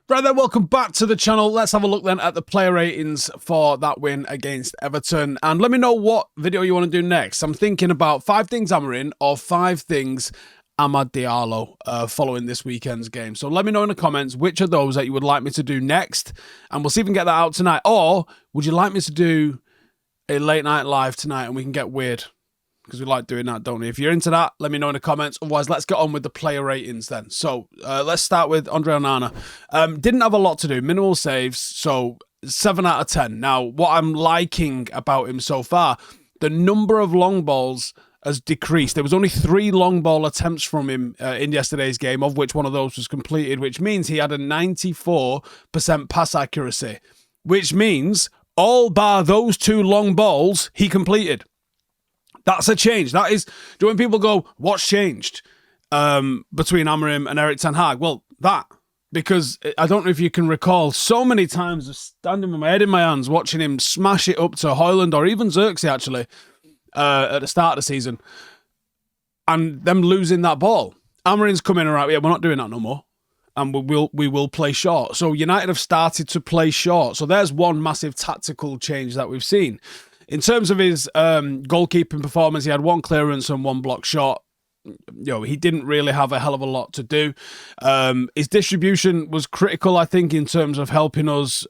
Right then, welcome back to the channel. Let's have a look then at the player ratings for that win against Everton. And let me know what video you want to do next. I'm thinking about 5 things Amarin or 5 things Amad Diallo following this weekend's game. So let me know in the comments which of those that you would like me to do next. And we'll see if we can get that out tonight. Or would you like me to do a late night live tonight and we can get weird? Because we like doing that, don't we? If you're into that, let me know in the comments. Otherwise, let's get on with the player ratings then. So let's start with Andre Onana. Didn't have a lot to do. Minimal saves, so 7 out of 10. Now, what I'm liking about him so far, the number of long balls has decreased. There was only 3 long ball attempts from him in yesterday's game, of which one of those was completed, which means he had a 94% pass accuracy, which means all bar those 2 long balls he completed. That's a change. That is, when people go, what's changed between Amarim and Erik Ten Hag? Well, that. Because I don't know if you can recall so many times of standing with my head in my hands, watching him smash it up to Højlund or even Xerxes, actually, at the start of the season, and them losing that ball. Amarin's coming around, yeah, we're not doing that no more. And we will play short. So United have started to play short. So there's one massive tactical change that we've seen. In terms of his goalkeeping performance, he had 1 clearance and 1 block shot. He didn't really have a hell of a lot to do. His distribution was critical, I think, in terms of helping us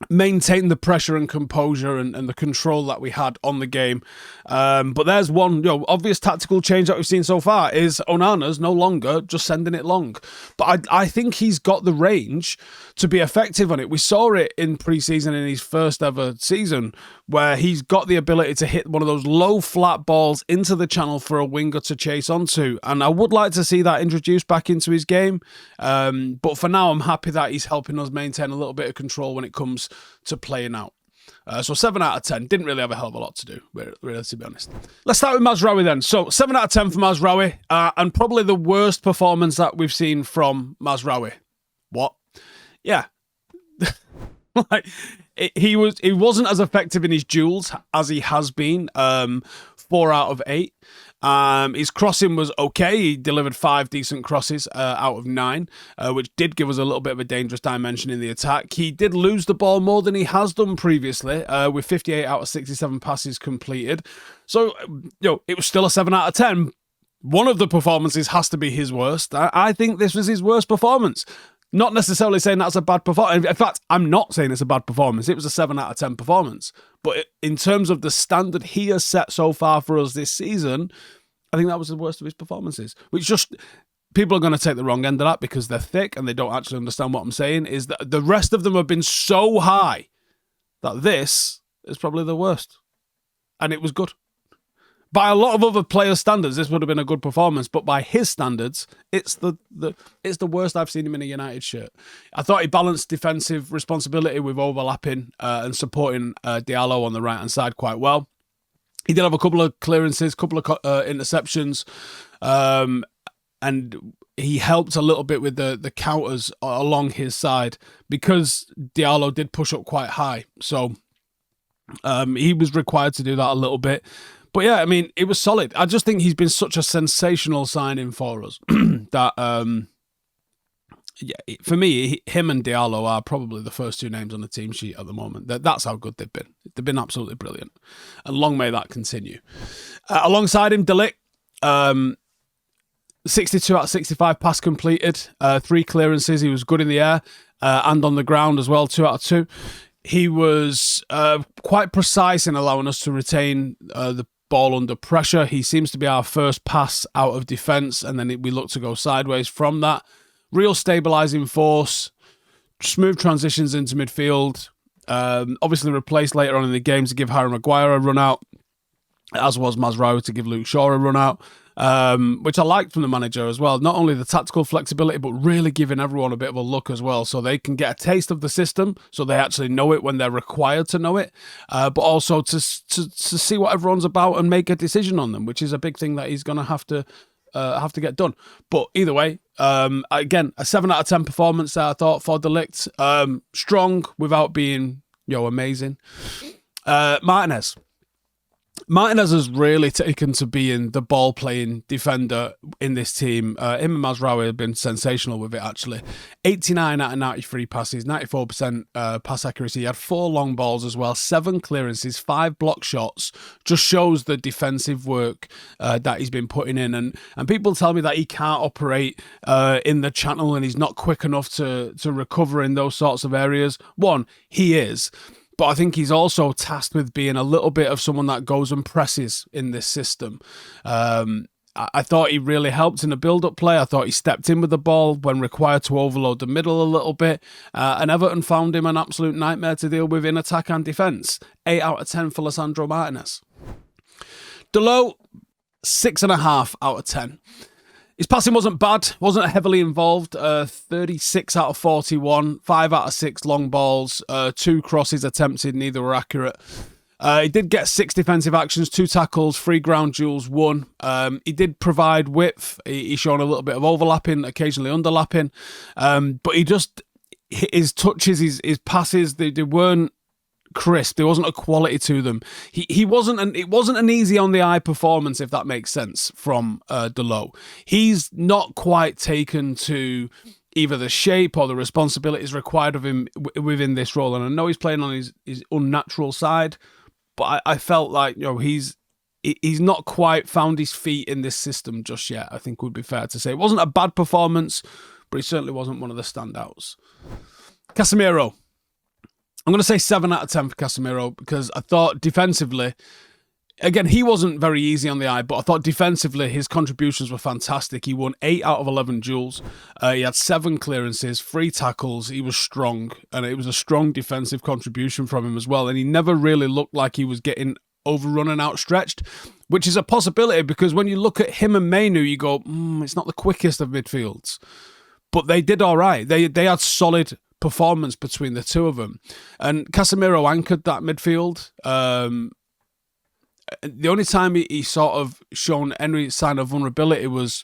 maintain the pressure and composure and the control that we had on the game. But there's one obvious tactical change that we've seen so far is Onana's no longer just sending it long. But I think he's got the range to be effective on it. We saw it in pre-season in his first ever season where he's got the ability to hit one of those low flat balls into the channel for a winger to chase onto. And I would like to see that introduced back into his game. But for now, I'm happy that he's helping us maintain a little bit of control when it comes to playing out. So 7 out of 10. Didn't really have a hell of a lot to do, really, to be honest. Let's start with Mazraoui then. So 7 out of 10 for Mazraoui, and probably the worst performance that we've seen from Mazraoui. What? Yeah. He wasn't as effective in his duels as he has been. 4 out of 8. His crossing was okay. He delivered 5 decent crosses out of 9, which did give us a little bit of a dangerous dimension in the attack. He did lose the ball more than he has done previously, with 58 out of 67 passes completed. So, it was still a 7 out of 10. One of the performances has to be his worst. I think this was his worst performance. Not necessarily saying that's a bad performance. In fact, I'm not saying it's a bad performance. It was a 7 out of 10 performance. But in terms of the standard he has set so far for us this season, I think that was the worst of his performances. Which just, people are going to take the wrong end of that because they're thick and they don't actually understand what I'm saying, is that the rest of them have been so high that this is probably the worst. And it was good. By a lot of other players' standards, this would have been a good performance, but by his standards, it's the worst I've seen him in a United shirt. I thought he balanced defensive responsibility with overlapping and supporting Diallo on the right-hand side quite well. He did have a couple of clearances, couple of interceptions, and he helped a little bit with the counters along his side because Diallo did push up quite high. So he was required to do that a little bit. But yeah, I mean, it was solid. I just think he's been such a sensational signing for us that, yeah, for me, him and Diallo are probably the first 2 names on the team sheet at the moment. That's how good they've been. They've been absolutely brilliant. And long may that continue. Alongside him, De Ligt, 62 out of 65 pass completed, 3 clearances. He was good in the air and on the ground as well, 2 out of 2. He was quite precise in allowing us to retain the ball under pressure. He seems to be our first pass out of defence, and then we look to go sideways from that. Real stabilising force, smooth transitions into midfield. Obviously replaced later on in the game to give Harry Maguire a run out, as was Mazraoui to give Luke Shaw a run out. Which I liked from the manager as well. Not only the tactical flexibility, but really giving everyone a bit of a look as well, so they can get a taste of the system, so they actually know it when they're required to know it, but also to see what everyone's about and make a decision on them, which is a big thing that he's going to have to get done. But either way, again, a 7 out of 10 performance there, I thought, for De Ligt. Strong without being amazing. Martinez. Martinez has really taken to being the ball-playing defender in this team. Him and Mazraoui have been sensational with it, actually. 89 out of 93 passes, 94% pass accuracy. He had 4 long balls as well, 7 clearances, 5 block shots. Just shows the defensive work that he's been putting in. And people tell me that he can't operate in the channel and he's not quick enough to recover in those sorts of areas. One, he is. But I think he's also tasked with being a little bit of someone that goes and presses in this system. I thought he really helped in the build-up play. I thought he stepped in with the ball when required to overload the middle a little bit. And Everton found him an absolute nightmare to deal with in attack and defence. 8 out of 10 for Lisandro Martinez. Diallo, 6.5 out of 10. His passing wasn't bad, wasn't heavily involved. 36 out of 41, 5 out of 6 long balls, 2 crosses attempted, neither were accurate. He did get 6 defensive actions, 2 tackles, 3 ground duels, 1. He did provide width. He's shown a little bit of overlapping, occasionally underlapping. But his touches, his passes, they weren't crisp. There wasn't a quality to them. It wasn't an easy on the eye performance, if that makes sense, from Diallo. He's not quite taken to either the shape or the responsibilities required of him within this role. And I know he's playing on his unnatural side, but I felt like, you know, he's not quite found his feet in this system just yet, I think would be fair to say. It wasn't a bad performance, but he certainly wasn't one of the standouts. Casemiro. I'm going to say 7 out of 10 for Casemiro because I thought defensively, again, he wasn't very easy on the eye, but I thought defensively his contributions were fantastic. He won 8 out of 11 duels. He had 7 clearances, 3 tackles. He was strong, and it was a strong defensive contribution from him as well. And he never really looked like he was getting overrun and outstretched, which is a possibility because when you look at him and Mainu, you go, it's not the quickest of midfields. But they did all right. They had solid performance between the two of them, and Casemiro anchored that midfield. The only time he sort of shown any sign of vulnerability was,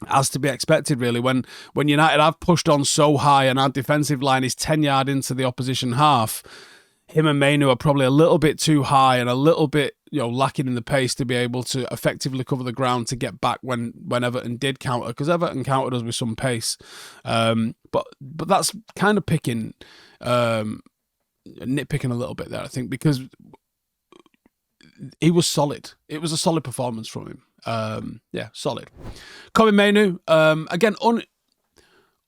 as to be expected, really, when United have pushed on so high and our defensive line is 10 yards into the opposition half. Him and Mainu are probably a little bit too high and a little bit, lacking in the pace to be able to effectively cover the ground to get back when Everton did counter, because Everton countered us with some pace. But that's kind of nitpicking a little bit there, I think, because he was solid. It was a solid performance from him. Solid. Kobbie Mainoo, again,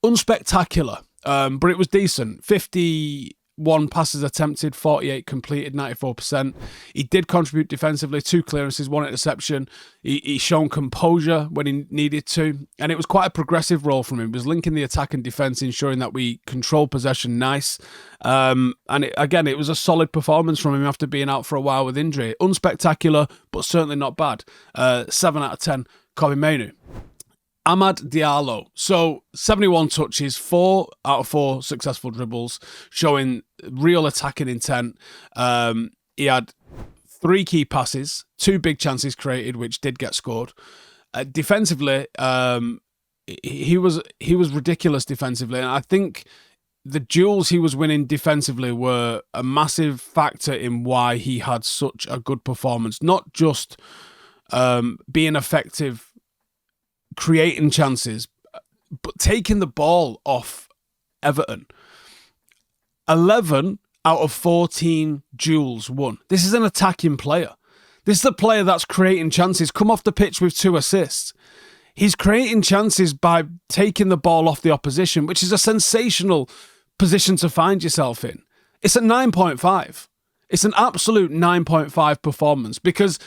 unspectacular, but it was decent. 51 passes attempted, 48 completed, 94%. He did contribute defensively, 2 clearances, 1 interception. He's shown composure when he needed to, and it was quite a progressive role from him. It was linking the attack and defence, ensuring that we control possession nice. It was a solid performance from him after being out for a while with injury. Unspectacular, but certainly not bad. 7 out of 10, Kobbie Mainoo. Amad Diallo. So 71 touches, 4 out of 4 successful dribbles, showing real attacking intent. He had 3 key passes, 2 big chances created, which did get scored. Defensively, he was ridiculous defensively, and I think the duels he was winning defensively were a massive factor in why he had such a good performance. Not just being effective, creating chances, but taking the ball off Everton. 11 out of 14 duels won. This is an attacking player. This is a player that's creating chances. Come off the pitch with 2 assists. He's creating chances by taking the ball off the opposition, which is a sensational position to find yourself in. It's a 9.5. It's an absolute 9.5 performance, because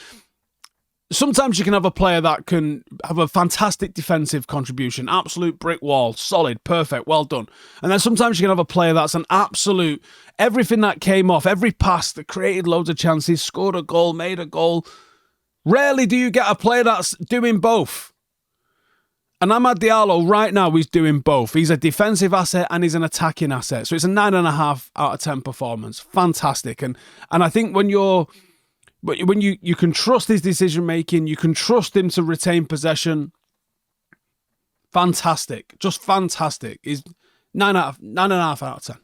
sometimes you can have a player that can have a fantastic defensive contribution, absolute brick wall, solid, perfect, well done. And then sometimes you can have a player that's an absolute, everything that came off, every pass that created loads of chances, scored a goal, made a goal. Rarely do you get a player that's doing both. And Amad Diallo right now is doing both. He's a defensive asset and he's an attacking asset. So it's a 9.5 out of 10 performance. Fantastic. And I think when you can trust his decision making, you can trust him to retain possession. Fantastic, just fantastic. He's 9.5 out of 10.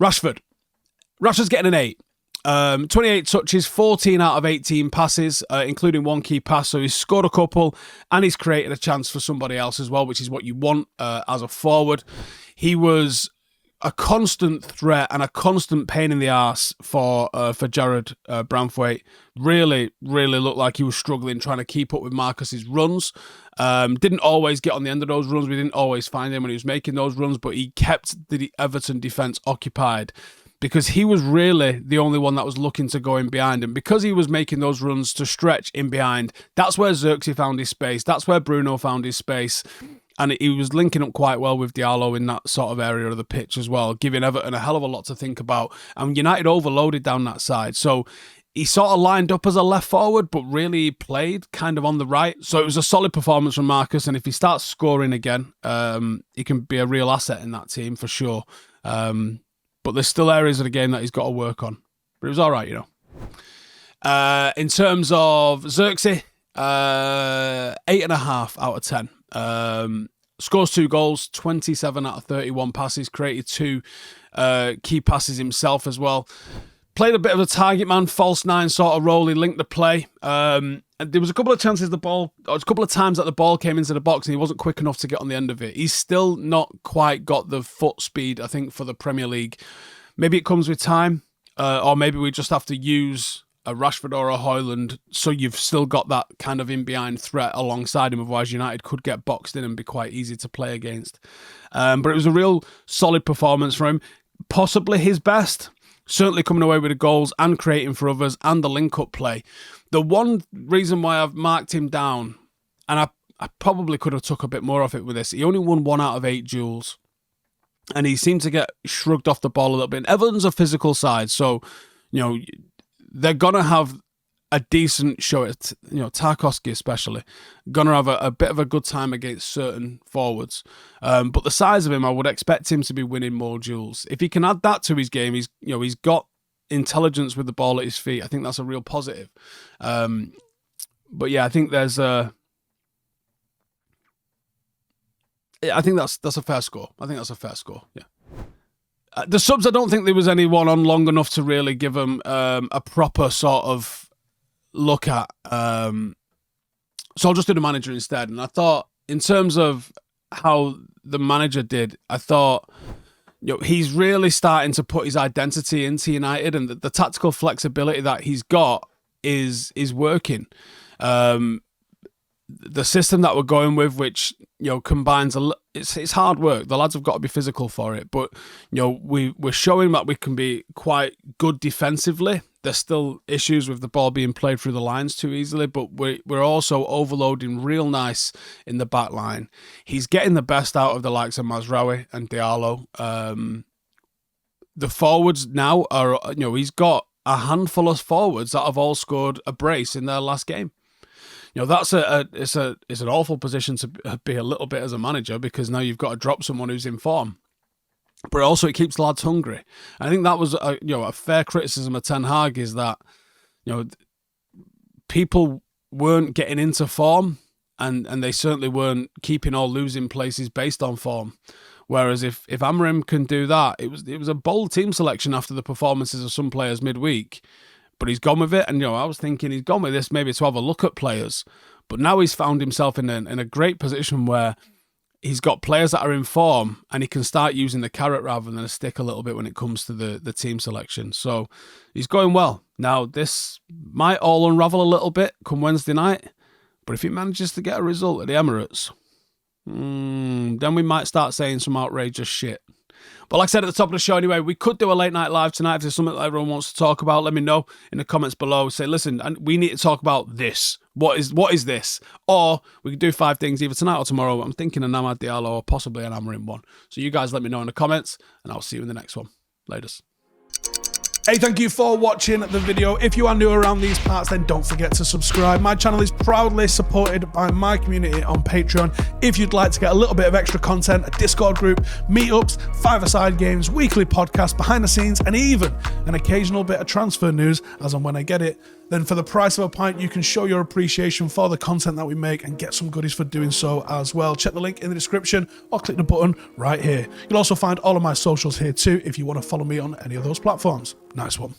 Rashford's getting an 8. 28 touches, 14 out of 18 passes, including one key pass. So he's scored a couple and he's created a chance for somebody else as well, which is what you want as a forward. He was a constant threat and a constant pain in the arse for Jared Branthwaite. Really looked like he was struggling trying to keep up with Marcus's runs. Didn't always get on the end of those runs. We didn't always find him when he was making those runs, but he kept the Everton defence occupied, because he was really the only one that was looking to go in behind. And because he was making those runs to stretch in behind, that's where Xerxes found his space. That's where Bruno found his space. And he was linking up quite well with Diallo in that sort of area of the pitch as well, giving Everton a hell of a lot to think about. And United overloaded down that side. So he sort of lined up as a left forward, but really played kind of on the right. So it was a solid performance from Marcus. And if he starts scoring again, he can be a real asset in that team for sure. But there's still areas of the game that he's got to work on. But it was all right, you know. In terms of Xerxes, 8.5 out of 10. Scores 2 goals, 27 out of 31 passes, created 2 key passes himself as well. Played a bit of a target man, false 9 sort of role. He linked the play. And there was a couple of times that the ball came into the box and he wasn't quick enough to get on the end of it. He's still not quite got the foot speed, I think, for the Premier League. Maybe it comes with time, or maybe we just have to use a Rashford or a Højlund, so you've still got that kind of in-behind threat alongside him. Otherwise, United could get boxed in and be quite easy to play against. But it was a real solid performance from him. Possibly his best. Certainly coming away with the goals and creating for others and the link-up play. The one reason why I've marked him down, and I probably could have took a bit more off it with this, he only won 1 out of 8 duels. And he seemed to get shrugged off the ball a little bit. And Everton's a physical side, so, you know, they're going to have a decent show, Tarkowski especially, going to have a bit of a good time against certain forwards. But the size of him, I would expect him to be winning more duels. If he can add that to his game, he's got intelligence with the ball at his feet. I think that's a real positive. But yeah, I think there's I think that's a fair score. Yeah. The subs, I don't think there was anyone on long enough to really give them a proper sort of look at. So I'll just do the manager instead. And I thought, in terms of how the manager did, I thought, he's really starting to put his identity into United, and the tactical flexibility that he's got is working. The system that we're going with, which combines it's hard work. The lads have got to be physical for it, but we're showing that we can be quite good defensively. There's still issues with the ball being played through the lines too easily, but we're also overloading real nice in the back line. He's getting the best out of the likes of Mazraoui and Diallo. The forwards now are, he's got a handful of forwards that have all scored a brace in their last game. That's it's an awful position to be a little bit as a manager, because now you've got to drop someone who's in form. But also it keeps lads hungry. I think that was a fair criticism of Ten Hag, is that people weren't getting into form, and they certainly weren't keeping or losing places based on form. Whereas if Amorim can do that, it was a bold team selection after the performances of some players midweek. But he's gone with it, and I was thinking he's gone with this maybe to have a look at players. But now he's found himself in a great position where he's got players that are in form, and he can start using the carrot rather than a stick a little bit when it comes to the team selection. So he's going well. Now, this might all unravel a little bit come Wednesday night, but if he manages to get a result at the Emirates, then we might start saying some outrageous shit. But like I said at the top of the show anyway, we could do a late night live tonight. If there's something that everyone wants to talk about, let me know in the comments below. Say, listen, we need to talk about this. What is this? Or we could do 5 things either tonight or tomorrow. I'm thinking an Amad Diallo or possibly an Amorim one. So you guys let me know in the comments, and I'll see you in the next one. Laters. Hey, thank you for watching the video. If you are new around these parts, then don't forget to subscribe. My channel is proudly supported by my community on Patreon. If you'd like to get a little bit of extra content, a Discord group, meetups, 5-a-side games, weekly podcasts, behind the scenes, and even an occasional bit of transfer news as and when I get it, then for the price of a pint, you can show your appreciation for the content that we make and get some goodies for doing so as well. Check the link in the description or click the button right here. You'll also find all of my socials here too if you want to follow me on any of those platforms. Nice one.